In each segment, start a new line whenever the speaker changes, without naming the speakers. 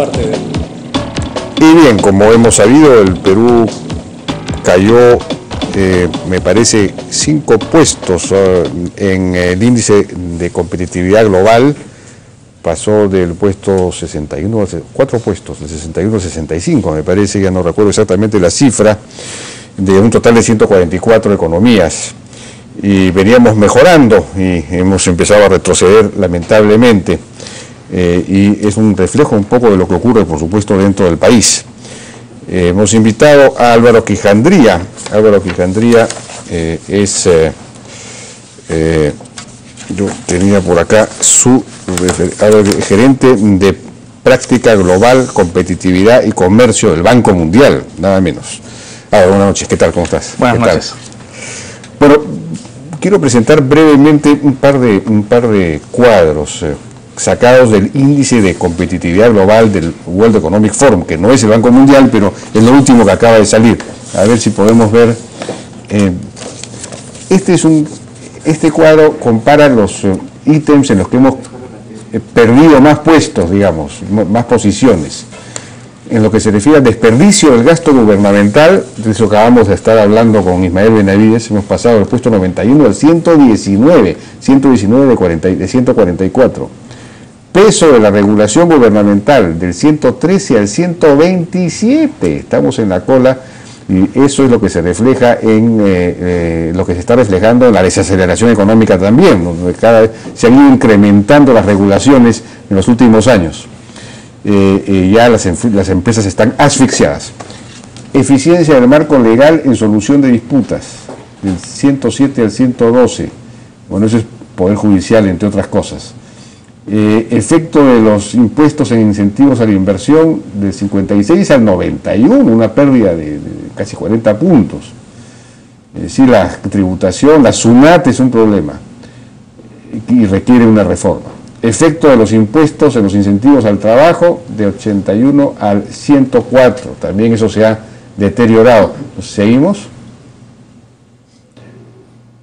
parte de...
Y bien, como hemos sabido, el Perú cayó, me parece, 5 puestos en el índice de competitividad global. Pasó del puesto 61, 4 puestos, del 61 al 65, me parece, ya no recuerdo exactamente la cifra, de un total de 144 economías. Y veníamos mejorando y hemos empezado a retroceder lamentablemente. Y es un reflejo un poco de lo que ocurre, por supuesto, dentro del país. Hemos invitado a Álvaro Quijandría. Álvaro Quijandría yo tenía por acá su gerente de práctica global, competitividad y comercio del Banco Mundial, nada menos. Buenas noches, ¿qué tal? ¿Cómo estás?
Buenas noches.
Bueno, quiero presentar brevemente un par de cuadros sacados del índice de competitividad global del World Economic Forum, que no es el Banco Mundial, pero es lo último que acaba de salir. A ver si podemos ver. Este cuadro compara los ítems en los que hemos perdido más puestos, digamos, más posiciones. En lo que se refiere al desperdicio del gasto gubernamental, de eso acabamos de estar hablando con Ismael Benavides, hemos pasado del puesto 91 al 119 de 144. Peso de la regulación gubernamental, del 113 al 127, estamos en la cola, y eso es lo que se refleja en lo que se está reflejando en la desaceleración económica también, donde cada vez se han ido incrementando las regulaciones en los últimos años. Ya las empresas están asfixiadas. Eficiencia del marco legal en solución de disputas, del 107 al 112, bueno, eso es Poder Judicial, entre otras cosas. Efecto de los impuestos en incentivos a la inversión, del 56 al 91, una pérdida de casi 40 puntos. Es decir, la tributación, la SUNAT es un problema y requiere una reforma. Efecto de los impuestos en los incentivos al trabajo, de 81 al 104, también eso se ha deteriorado. ¿Seguimos?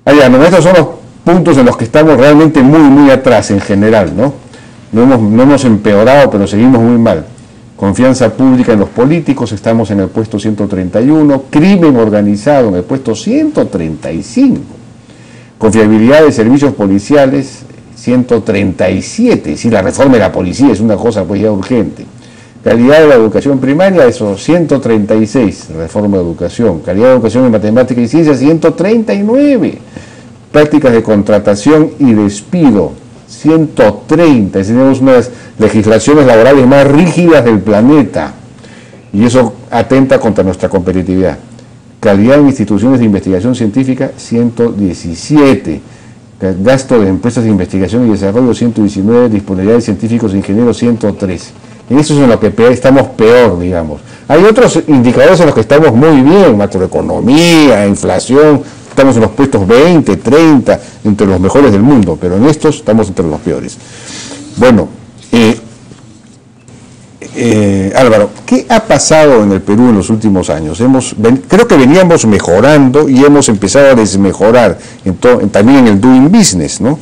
Estos son los puntos en los que estamos realmente muy atrás en general, ¿no? No hemos empeorado, pero seguimos muy mal. Confianza pública en los políticos, estamos en el puesto 131, crimen organizado en el puesto 135, confiabilidad de servicios policiales 137, si la reforma de la policía es una cosa pues ya urgente. Calidad de la educación primaria, eso 136, reforma de educación. Calidad de educación en matemáticas y ciencias 139. Prácticas de contratación y despido 130, tenemos unas legislaciones laborales más rígidas del planeta y eso atenta contra nuestra competitividad. Calidad en instituciones de investigación científica 117, gasto de empresas de investigación y desarrollo 119, disponibilidad de científicos e ingenieros 103. En eso es en lo que estamos peor, digamos. Hay otros indicadores en los que estamos muy bien, macroeconomía, inflación. Estamos en los puestos 20, 30, entre los mejores del mundo, pero en estos estamos entre los peores. Bueno, Álvaro, ¿qué ha pasado en el Perú en los últimos años? Creo que veníamos mejorando y hemos empezado a desmejorar, también en el doing business, ¿no?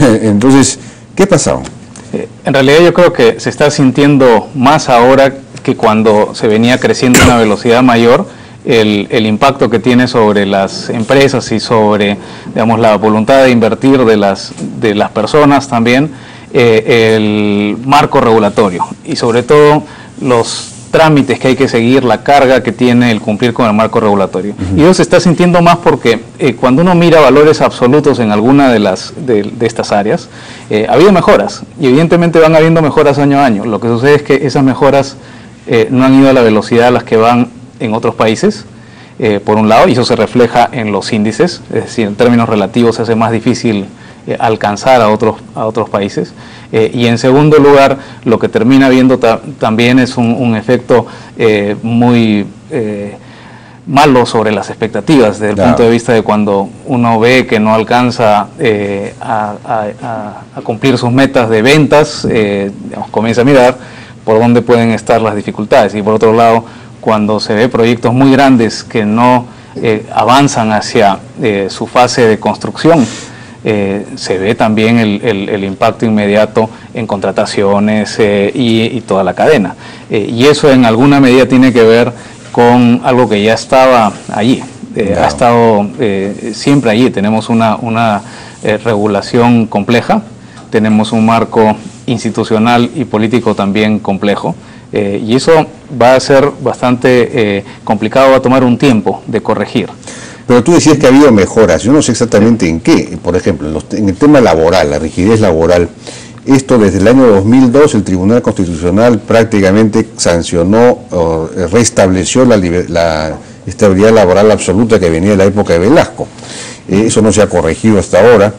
Entonces, ¿qué ha pasado?
En realidad yo creo que se está sintiendo más ahora que cuando se venía creciendo a una velocidad mayor. El impacto que tiene sobre las empresas y sobre, digamos, la voluntad de invertir de las personas también, el marco regulatorio y sobre todo los trámites que hay que seguir, la carga que tiene el cumplir con el marco regulatorio. Y eso se está sintiendo más porque cuando uno mira valores absolutos en alguna de estas áreas, ha habido mejoras y evidentemente van habiendo mejoras año a año. Lo que sucede es que esas mejoras no han ido a la velocidad a las que van en otros países, por un lado, y eso se refleja en los índices, es decir, en términos relativos se hace más difícil alcanzar a otros países, y en segundo lugar, lo que termina viendo también es un efecto muy malo sobre las expectativas, desde el punto de vista de cuando uno ve que no alcanza a cumplir sus metas de ventas, digamos, comienza a mirar por dónde pueden estar las dificultades, y por otro lado, cuando se ve proyectos muy grandes que no avanzan hacia su fase de construcción, se ve también el impacto inmediato en contrataciones y toda la cadena. Y eso en alguna medida tiene que ver con algo que ya estaba allí, ha estado siempre allí. Tenemos una regulación compleja, tenemos un marco institucional y político también complejo, y eso va a ser bastante complicado, va a tomar un tiempo de corregir.
Pero tú decías que ha habido mejoras, yo no sé exactamente en qué. Por ejemplo, en el tema laboral, la rigidez laboral, esto desde el año 2002 el Tribunal Constitucional prácticamente sancionó, restableció la estabilidad laboral absoluta que venía de la época de Velasco. Eso no se ha corregido hasta ahora.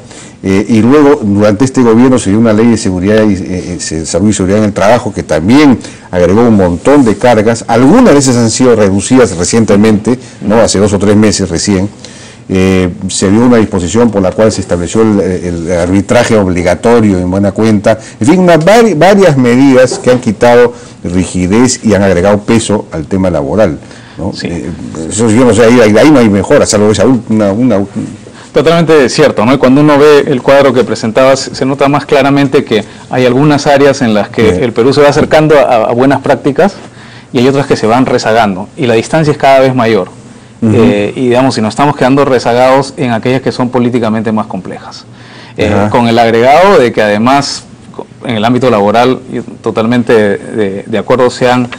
Y luego, durante este gobierno se dio una ley de seguridad salud y seguridad en el trabajo que también agregó un montón de cargas. Algunas de esas han sido reducidas recientemente, ¿no? Hace 2 o 3 meses recién. Se dio una disposición por la cual se estableció el arbitraje obligatorio en buena cuenta. En fin, varias medidas que han quitado rigidez y han agregado peso al tema laboral, ¿no?
Sí.
Eso yo no sé, ahí no hay mejora, salvo esa una
Totalmente cierto, ¿no? Y cuando uno ve el cuadro que presentabas, se nota más claramente que hay algunas áreas en las que el Perú se va acercando a buenas prácticas y hay otras que se van rezagando, y la distancia es cada vez mayor. Y digamos, si nos estamos quedando rezagados en aquellas que son políticamente más complejas. Con el agregado de que además, en el ámbito laboral, totalmente de acuerdo, se han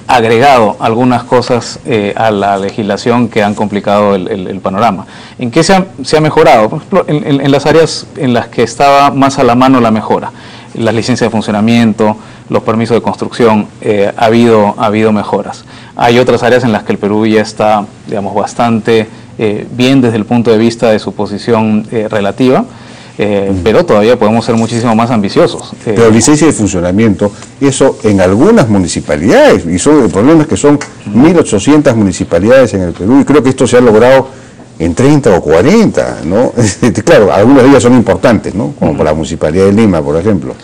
agregado algunas cosas a la legislación que han complicado el panorama. ¿En qué se ha mejorado? Por ejemplo, en las áreas en las que estaba más a la mano la mejora. Las licencias de funcionamiento, los permisos de construcción, ha habido mejoras. Hay otras áreas en las que el Perú ya está, digamos, bastante bien desde el punto de vista de su posición relativa. Pero todavía podemos ser muchísimo más ambiciosos.
Pero licencia de funcionamiento, eso en algunas municipalidades, y el problema es que son 1.800 municipalidades en el Perú, y creo que esto se ha logrado en 30 o 40, ¿no? Claro, algunas de ellas son importantes, ¿no? Como por la Municipalidad de Lima, por ejemplo.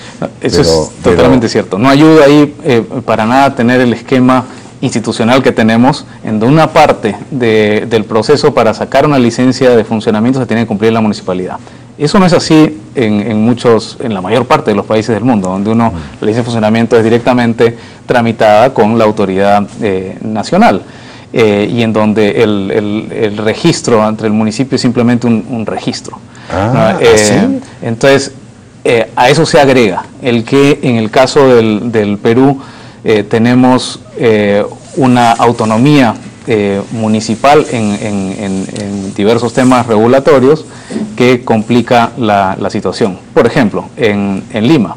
Eso es totalmente cierto. No ayuda ahí para nada tener el esquema institucional que tenemos, en donde una parte del proceso para sacar una licencia de funcionamiento se tiene que cumplir en la municipalidad. Eso no es así en la mayor parte de los países del mundo, donde la licencia de funcionamiento es directamente tramitada con la autoridad nacional, y en donde el registro entre el municipio es simplemente un registro.
¿Sí?
Entonces, a eso se agrega el que en el caso del Perú tenemos una autonomía municipal en diversos temas regulatorios que complica la situación. Por ejemplo, en Lima,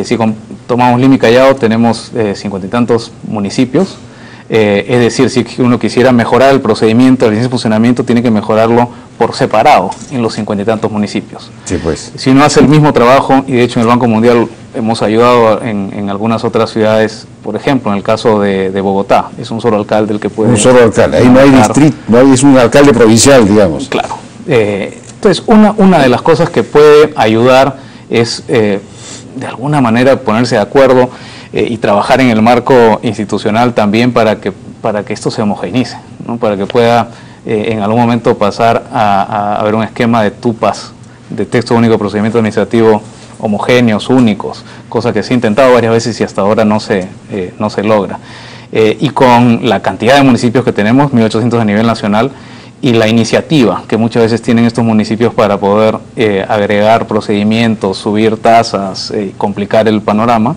si tomamos Lima y Callao, tenemos 50 y tantos municipios. Es decir, si uno quisiera mejorar el procedimiento de licencia de funcionamiento, tiene que mejorarlo por separado en los 50 y tantos municipios.
Sí, pues.
Si uno hace el mismo trabajo, y de hecho en el Banco Mundial hemos ayudado en algunas otras ciudades, por ejemplo, en el caso de Bogotá, es un solo alcalde el que puede...
Un solo alcalde, ahí no hay distrito, es un alcalde provincial, digamos.
Claro. Entonces, una de las cosas que puede ayudar es, de alguna manera, ponerse de acuerdo y trabajar en el marco institucional también para que esto se homogeneice, ¿no? Para que pueda en algún momento pasar a haber un esquema de TUPAS, de texto único de procedimiento administrativo, homogéneos, únicos, cosa que se ha intentado varias veces y hasta ahora no se logra. Y con la cantidad de municipios que tenemos, 1.800 a nivel nacional, y la iniciativa que muchas veces tienen estos municipios para poder agregar procedimientos, subir tasas, complicar el panorama,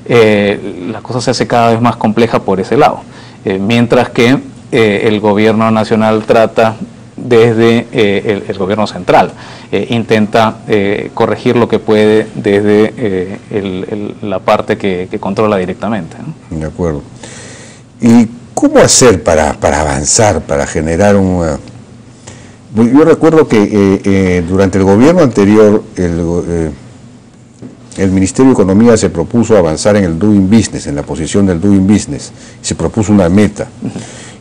la cosa se hace cada vez más compleja por ese lado. Mientras que el gobierno nacional trata desde el gobierno central, intenta corregir lo que puede desde la parte que controla directamente, ¿no?
De acuerdo. ¿Y cómo hacer para avanzar, para generar un... Yo recuerdo que durante el gobierno anterior el Ministerio de Economía se propuso avanzar en el Doing Business, en la posición del Doing Business, se propuso una meta,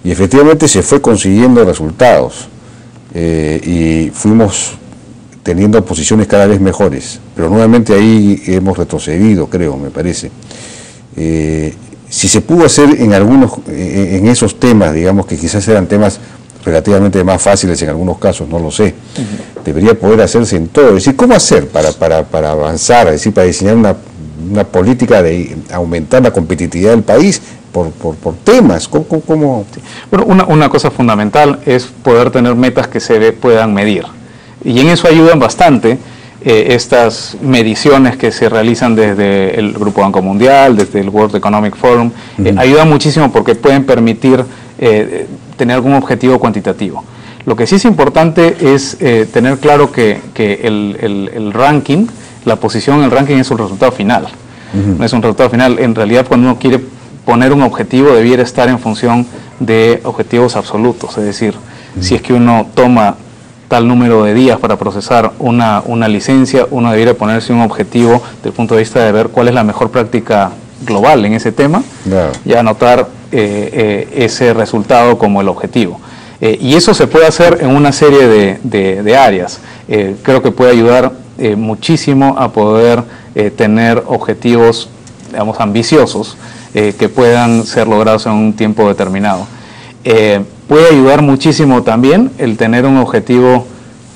y efectivamente se fue consiguiendo resultados, y fuimos teniendo posiciones cada vez mejores, pero nuevamente ahí hemos retrocedido, creo, me parece. Si se pudo hacer en esos temas, digamos que quizás eran temas relativamente más fáciles en algunos casos, no lo sé, debería poder hacerse en todo. Es decir, ¿cómo hacer para avanzar? Es decir, para diseñar una una política de aumentar la competitividad del país por temas. ¿Cómo?
Bueno, una cosa fundamental es poder tener metas que se puedan medir. Y en eso ayudan bastante estas mediciones que se realizan desde el Grupo Banco Mundial, desde el World Economic Forum. Ayudan muchísimo porque pueden permitir tener algún objetivo cuantitativo. Lo que sí es importante es tener claro que el ranking, la posición en el ranking es un resultado final. No es un resultado final. En realidad, cuando uno quiere poner un objetivo, debiera estar en función de objetivos absolutos. Es decir, si es que uno toma tal número de días para procesar una licencia, uno debiera ponerse un objetivo desde el punto de vista de ver cuál es la mejor práctica global en ese tema, y anotar ese resultado como el objetivo. Y eso se puede hacer en una serie de áreas. Creo que puede ayudar muchísimo a poder tener objetivos, digamos, ambiciosos que puedan ser logrados en un tiempo determinado. Puede ayudar muchísimo también el tener un objetivo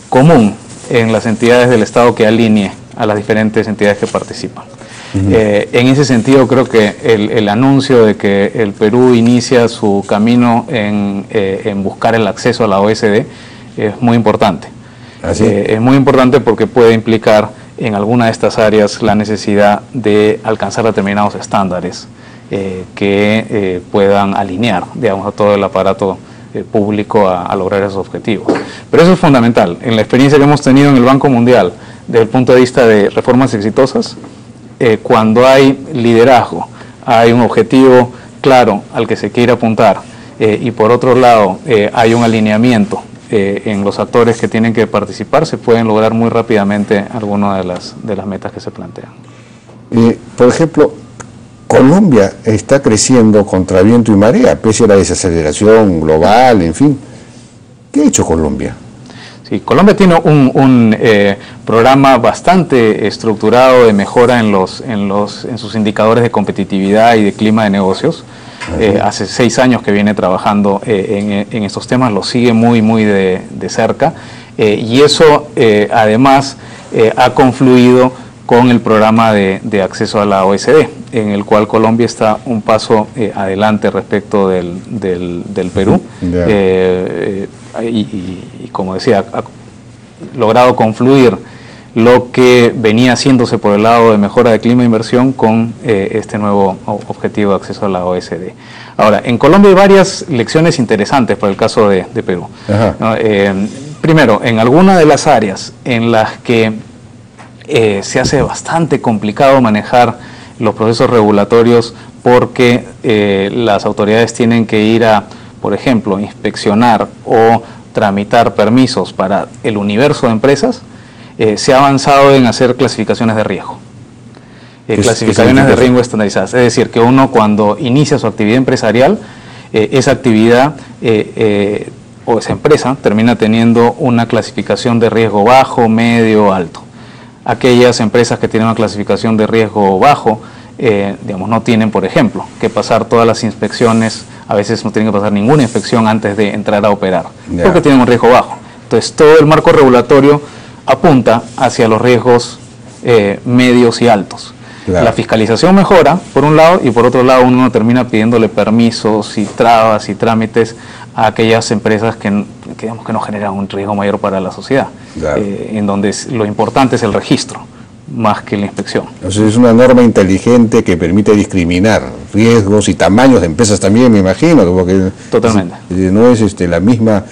común en las entidades del Estado que alinee a las diferentes entidades que participan. En ese sentido, creo que el anuncio de que el Perú inicia su camino en buscar el acceso a la OSD es muy importante. Es muy importante porque puede implicar en alguna de estas áreas la necesidad de alcanzar determinados estándares que puedan alinear, digamos, a todo el aparato público a lograr esos objetivos. Pero eso es fundamental. En la experiencia que hemos tenido en el Banco Mundial, desde el punto de vista de reformas exitosas, cuando hay liderazgo, hay un objetivo claro al que se quiere apuntar, y por otro lado hay un alineamiento en los actores que tienen que participar, se pueden lograr muy rápidamente algunas de las metas que se plantean.
Por ejemplo, Colombia está creciendo contra viento y marea, pese a la desaceleración global, en fin. ¿Qué ha hecho Colombia?
Sí, Colombia tiene un programa bastante estructurado de mejora en sus indicadores de competitividad y de clima de negocios. Hace 6 años que viene trabajando en estos temas, lo sigue muy de cerca, y eso además ha confluido con el programa de acceso a la OSD, en el cual Colombia está un paso adelante respecto del Perú. Y como decía, ha logrado confluir lo que venía haciéndose por el lado de mejora de clima e inversión con este nuevo objetivo de acceso a la OSD. Ahora, en Colombia hay varias lecciones interesantes para el caso de Perú, ¿no? Primero, en algunas de las áreas en las que se hace bastante complicado manejar los procesos regulatorios porque las autoridades tienen que ir a, por ejemplo, inspeccionar o tramitar permisos para el universo de empresas, se ha avanzado en hacer clasificaciones de riesgo. Clasificaciones de riesgo estandarizadas. Es decir, que uno cuando inicia su actividad empresarial, esa actividad o esa empresa termina teniendo una clasificación de riesgo bajo, medio, alto. Aquellas empresas que tienen una clasificación de riesgo bajo, digamos, no tienen, por ejemplo, que pasar todas las inspecciones, a veces no tienen que pasar ninguna inspección antes de entrar a operar, porque tienen un riesgo bajo. Entonces, todo el marco regulatorio apunta hacia los riesgos medios y altos. La fiscalización mejora, por un lado, y por otro lado uno termina pidiéndole permisos y trabas y trámites a aquellas empresas que digamos que no generan un riesgo mayor para la sociedad, en donde lo importante es el registro, más que la inspección.
Entonces es una norma inteligente que permite discriminar riesgos y tamaños de empresas también, me imagino, porque
totalmente.
No es la misma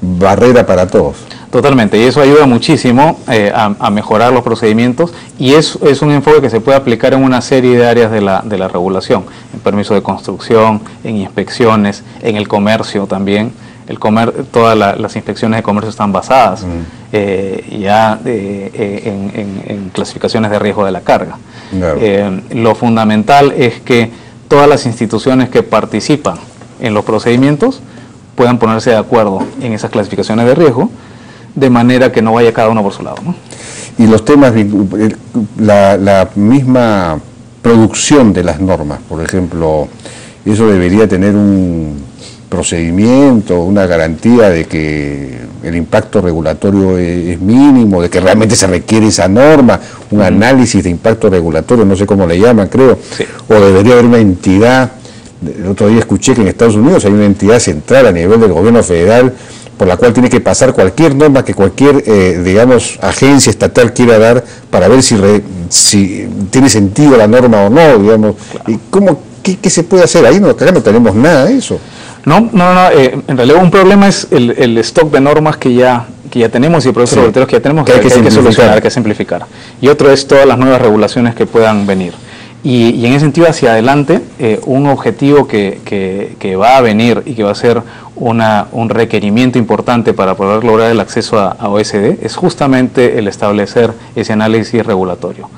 barrera para todos.
Totalmente, y eso ayuda muchísimo a mejorar los procedimientos, y es un enfoque que se puede aplicar en una serie de áreas de la regulación, en permiso de construcción, en inspecciones, en el comercio también. Todas las inspecciones de comercio están basadas ya en clasificaciones de riesgo de la carga. Lo fundamental es que todas las instituciones que participan en los procedimientos puedan ponerse de acuerdo en esas clasificaciones de riesgo, de manera que no vaya cada uno por su lado, ¿no?
Y los temas, la misma producción de las normas, por ejemplo, eso debería tener procedimiento, una garantía de que el impacto regulatorio es mínimo, de que realmente se requiere esa norma, un análisis de impacto regulatorio, no sé cómo le llaman, creo,
sí.
O debería haber una entidad. El otro día escuché que en Estados Unidos hay una entidad central a nivel del gobierno federal por la cual tiene que pasar cualquier norma que cualquier, digamos, agencia estatal quiera dar para ver si tiene sentido la norma o no, digamos. Claro. ¿Qué se puede hacer? Ahí acá no tenemos nada de eso.
No, en realidad un problema es el stock de normas que ya tenemos y procesos regulatorios que ya tenemos que hay que solucionar, que simplificar. Y otro es todas las nuevas regulaciones que puedan venir. Y en ese sentido, hacia adelante, un objetivo que va a venir y que va a ser un requerimiento importante para poder lograr el acceso a OECD es justamente el establecer ese análisis regulatorio.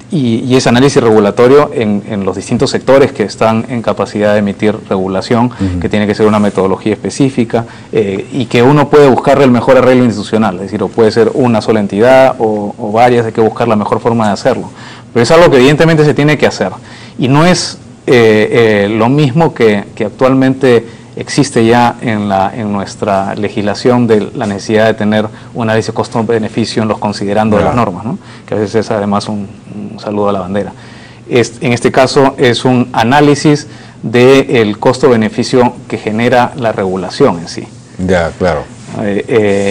Y ese análisis regulatorio en los distintos sectores que están en capacidad de emitir regulación, que tiene que ser una metodología específica y que uno puede buscar el mejor arreglo institucional, es decir, o puede ser una sola entidad o varias, hay que buscar la mejor forma de hacerlo. Pero es algo que evidentemente se tiene que hacer y no es lo mismo que actualmente existe ya en nuestra legislación de la necesidad de tener un análisis costo-beneficio en los considerando de las normas, ¿no? Que a veces es además un saludo a la bandera. En este caso es un análisis del costo-beneficio que genera la regulación en sí.
Ya, claro.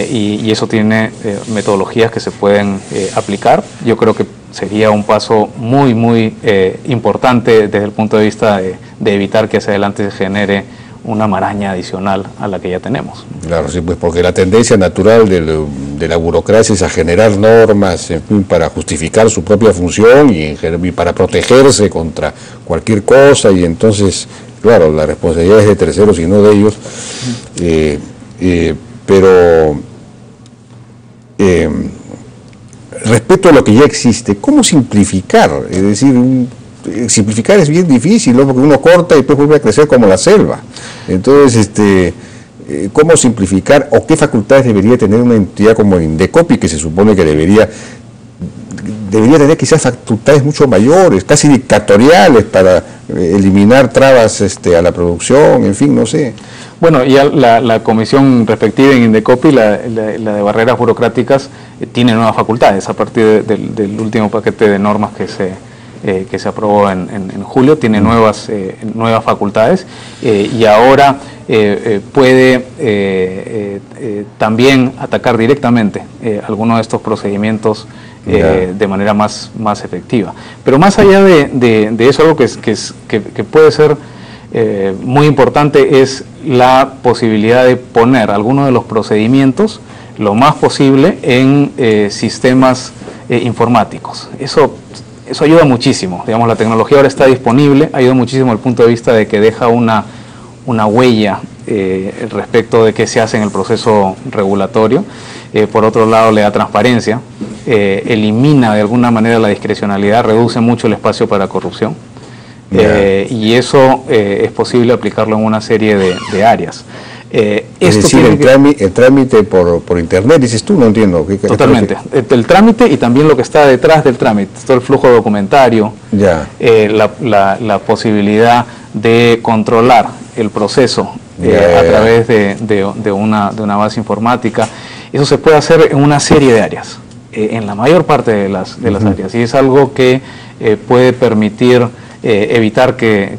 Y eso tiene metodologías que se pueden aplicar. Yo creo que sería un paso muy importante desde el punto de vista de evitar que hacia adelante se genere una maraña adicional a la que ya tenemos.
Claro, sí, pues porque la tendencia natural de la burocracia es a generar normas, en fin, para justificar su propia función y para protegerse contra cualquier cosa, y entonces, claro, la responsabilidad es de terceros y no de ellos. Pero respecto a lo que ya existe, ¿cómo simplificar? Es decir, simplificar es bien difícil, ¿no? Porque uno corta y después vuelve a crecer como la selva. Entonces, ¿cómo simplificar o qué facultades debería tener una entidad como Indecopi, que se supone que debería tener quizás facultades mucho mayores, casi dictatoriales, para eliminar trabas a la producción, en fin, no sé?
Bueno, ya la comisión respectiva en Indecopi, la de barreras burocráticas, tiene nuevas facultades a partir del último paquete de normas que se aprobó en julio, tiene nuevas facultades y ahora puede también atacar directamente algunos de estos procedimientos de manera más efectiva. Pero más allá de eso, algo que puede ser muy importante es la posibilidad de poner algunos de los procedimientos lo más posible en sistemas informáticos. Eso ayuda muchísimo. Digamos, la tecnología ahora está disponible, ayuda muchísimo desde el punto de vista de que deja una huella respecto de qué se hace en el proceso regulatorio. Por otro lado, le da transparencia, elimina de alguna manera la discrecionalidad, reduce mucho el espacio para corrupción. Y eso es posible aplicarlo en una serie de áreas.
Es decir, el trámite por internet, dices tú, no entiendo.
Totalmente. El trámite y también lo que está detrás del trámite, todo el flujo documentario, la posibilidad de controlar el proceso a través de una base informática. Eso se puede hacer en una serie de áreas, en la mayor parte de las áreas, y es algo que puede permitir evitar que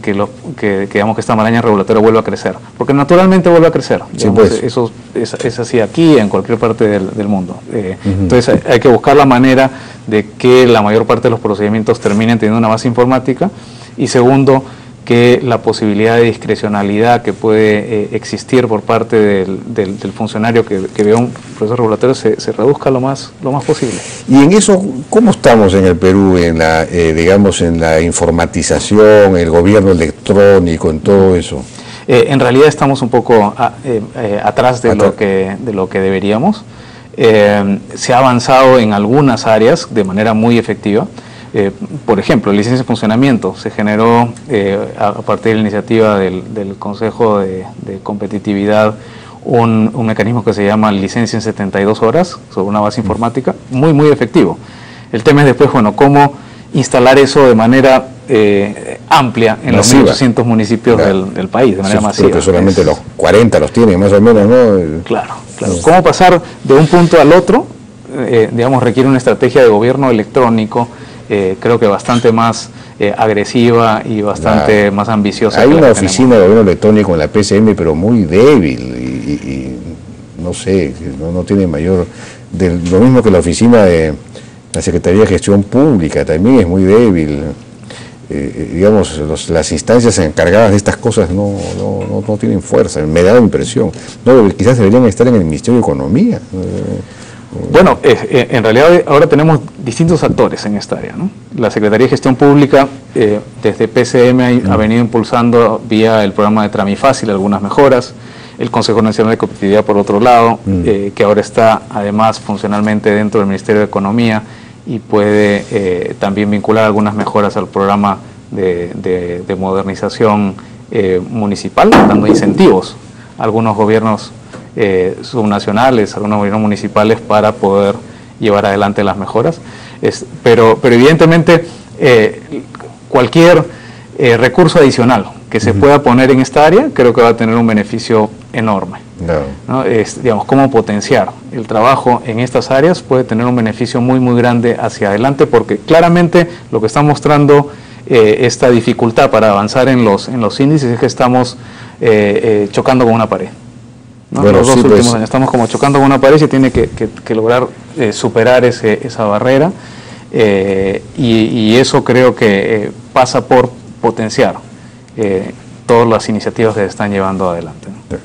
digamos que esta maraña regulatoria vuelva a crecer, porque naturalmente vuelve a crecer. Digamos, sí, pues. Eso es así aquí, en cualquier parte del mundo. Entonces hay que buscar la manera de que la mayor parte de los procedimientos terminen teniendo una base informática, y segundo, que la posibilidad de discrecionalidad que puede existir por parte del funcionario que vea un proceso regulatorio se reduzca lo más posible.
Y en eso, ¿cómo estamos en el Perú en la informatización, el gobierno electrónico, en todo eso?
En realidad estamos un poco atrás de lo que deberíamos. Se ha avanzado en algunas áreas de manera muy efectiva. Por ejemplo, licencia de funcionamiento se generó a partir de la iniciativa del Consejo de Competitividad un mecanismo que se llama licencia en 72 horas sobre una base informática, muy efectivo. El tema es después, bueno, cómo instalar eso de manera amplia en los 1.800 municipios del país, de manera masiva.
Creo que solamente los 40 los tienen, más o menos, ¿no?
Claro. ¿Cómo pasar de un punto al otro? Digamos, requiere una estrategia de gobierno electrónico, creo que bastante más agresiva y bastante más ambiciosa.
Hay una oficina de gobierno electrónico en la PCM, pero muy débil y no sé, no tiene mayor... lo mismo que la oficina de la Secretaría de Gestión Pública, también es muy débil. Digamos, las instancias encargadas de estas cosas no tienen fuerza, me da la impresión. No, quizás deberían estar en el Ministerio de Economía.
Bueno, en realidad ahora tenemos distintos actores en esta área, ¿no? La Secretaría de Gestión Pública, desde PCM, ha venido impulsando vía el programa de Tramifácil algunas mejoras. El Consejo Nacional de Competitividad, por otro lado, que ahora está además funcionalmente dentro del Ministerio de Economía y puede también vincular algunas mejoras al programa de modernización municipal, dando incentivos a algunos gobiernos subnacionales, algunos gobiernos municipales para poder llevar adelante las mejoras. Pero evidentemente cualquier recurso adicional que se pueda poner en esta área creo que va a tener un beneficio enorme. ¿No? Digamos, cómo potenciar el trabajo en estas áreas puede tener un beneficio muy grande hacia adelante, porque claramente lo que está mostrando esta dificultad para avanzar en los índices es que estamos chocando con una pared, ¿no? Bueno, los dos últimos años estamos como chocando con una pared y se tiene que lograr superar esa barrera, y eso creo que pasa por potenciar todas las iniciativas que se están llevando adelante, ¿no?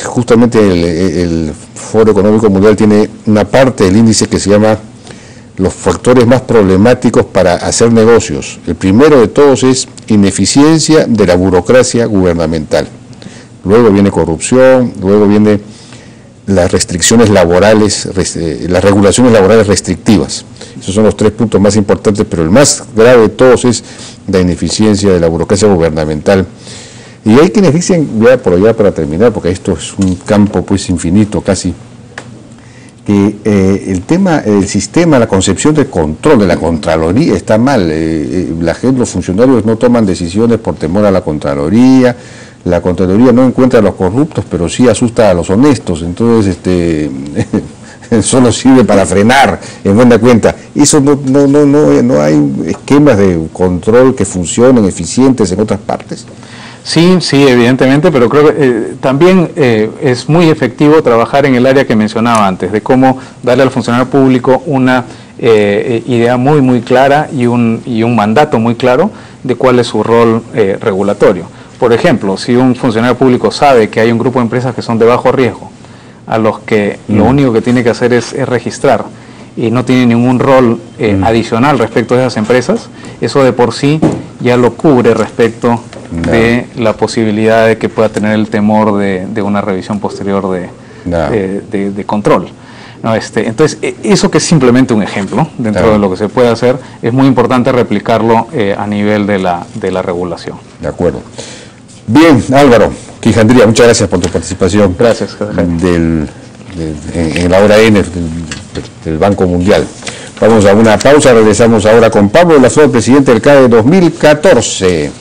Justamente el Foro Económico Mundial tiene una parte del índice que se llama los factores más problemáticos para hacer negocios. El primero de todos es ineficiencia de la burocracia gubernamental. Luego viene corrupción, luego viene las restricciones laborales, las regulaciones laborales restrictivas. Esos son los 3 puntos más importantes, pero el más grave de todos es la ineficiencia de la burocracia gubernamental. Y hay quienes dicen, ya por allá para terminar, porque esto es un campo pues infinito casi, que el tema, el sistema, la concepción de control de la Contraloría está mal. Los funcionarios no toman decisiones por temor a la Contraloría no encuentra a los corruptos, pero sí asusta a los honestos, entonces solo sirve para frenar, en buena cuenta. Eso no hay esquemas de control que funcionen eficientes en otras partes.
Sí, evidentemente, pero creo que también es muy efectivo trabajar en el área que mencionaba antes, de cómo darle al funcionario público una idea muy clara y un mandato muy claro de cuál es su rol regulatorio. Por ejemplo, si un funcionario público sabe que hay un grupo de empresas que son de bajo riesgo, a los que lo único que tiene que hacer es registrar y no tiene ningún rol adicional respecto a esas empresas, eso de por sí ya lo cubre respecto de la posibilidad de que pueda tener el temor de una revisión posterior de control. No, entonces, eso que es simplemente un ejemplo dentro de lo que se puede hacer, es muy importante replicarlo a nivel de la regulación.
De acuerdo. Bien, Álvaro Quijandría, muchas gracias por tu participación.
Gracias,
en la hora N del Banco Mundial. Vamos a una pausa, regresamos ahora con Pablo de la Flor, presidente del CADE 2014.